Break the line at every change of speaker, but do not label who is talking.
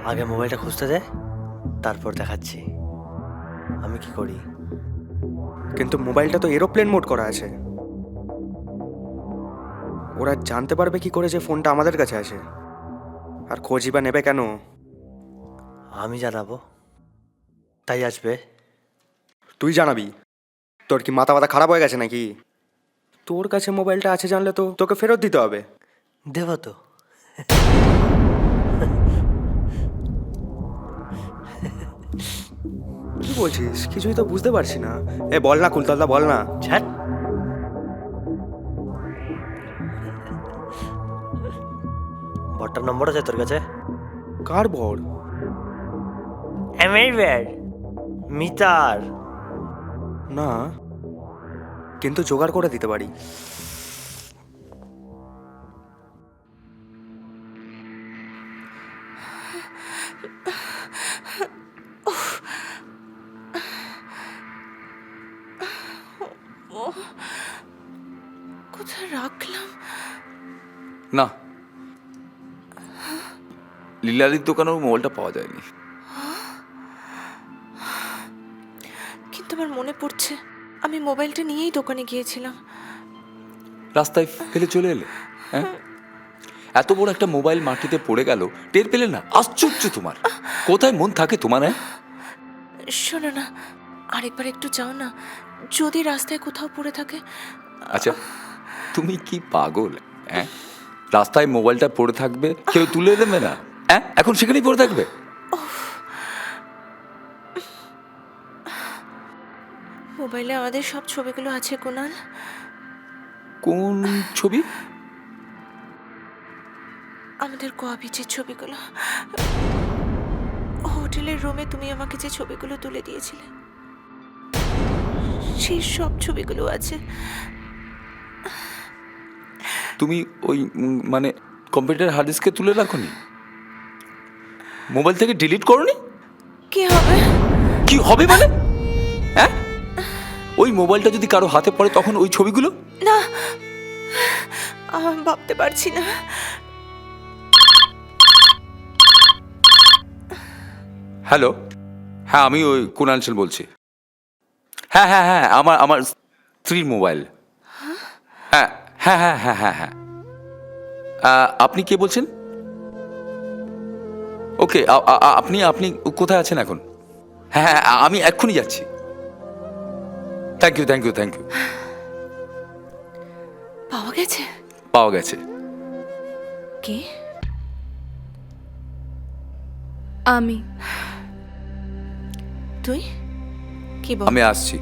আগে মোবাইলটা খুঁজতে দে, তারপর দেখাচ্ছি আমি কি করি।
কিন্তু মোবাইলটা তো এরোপ্লেন মোড করা আছে। ওরা জানতে পারবে কি করে যে ফোনটা আমাদের কাছে আছে? আর খোঁজই বা নেবে কেন?
আমি জানাবো, তাই আসবে।
তুই জানাবি? তোর কি মাথা মাথা খারাপ হয়ে গেছে নাকি? তোর কাছে মোবাইলটা আছে জানলে তো তোকে ফেরত দিতে হবে।
দেব তো।
কি বলছিস? কিছুই তো বুঝতে পারছি না। এ বল না কুলতলদা, বল না।
ছাড়। বটটার নম্বর আছে তোর কাছে?
কার বর?
এমের মিতার।
না, কিন্তু জোগাড় করে দিতে পারি।
কোথায় রাখলাম?
না, লীলাদির দোকানেও মোবাইলটা পাওয়া যায়নি।
কিন্তু আমার মনে পড়ছে আমি মোবাইলটা নিয়েই দোকানে গিয়েছিলাম।
রাস্তায় ফেলে চলে এলে? হ্যাঁ, এত বড় একটা মোবাইল মাটিতে পড়ে গেল, টের পেলে না? আশ্চর্য তোমার, কোথায় মন থাকে তোমার? হ্যাঁ,
শোনো না, আরেকবার একটু যাও না, যদি রাস্তায় কোথাও পড়ে থাকে।
আচ্ছা তুমি কি পাগল? হ্যাঁ, রাস্তায় মোবাইলটা পড়ে থাকবে, কেউ তুলে দেবে না? হ্যাঁ, এখন সেখানেই পড়ে থাকবে?
মোবাইলে আমাদের সব ছবিগুলো আছে কুনাল।
কোন ছবি?
আমাদের গোয়া বিচের ছবিগুলো, হোটেলের রুমে তুমি আমাকে যে ছবিগুলো তুলে দিয়েছিলে, সেই সব ছবিগুলো আছে।
তুমি ওই মানে কম্পিউটার হার্ড ডিস্কে তুলে রাখোনি? মোবাইল থেকে ডিলিট করোনি?
কি হবে?
কি হবে মানে? হ্যাঁ, ওই মোবাইলটা যদি কারো হাতে পড়ে তখন ওই ছবিগুলো?
না, ভাবতে পারছি না।
হ্যালো, হ্যাঁ আমি ওই কুণাল বলছি। হ্যাঁ হ্যাঁ হ্যাঁ, আমার আমার স্ত্রীর মোবাইল। হ্যাঁ হ্যাঁ হ্যাঁ হ্যাঁ হ্যাঁ হ্যাঁ। আপনি কে বলছেন? ওকে, আপনি আপনি কোথায় আছেন এখন? হ্যাঁ হ্যাঁ, আমি এক্ষুনি যাচ্ছি। Thank you thank you thank you.
পাওয়া গেছে?
পাওয়া গেছে।
কে?
আমি।
তুই? কি বল?
আমি আসছি।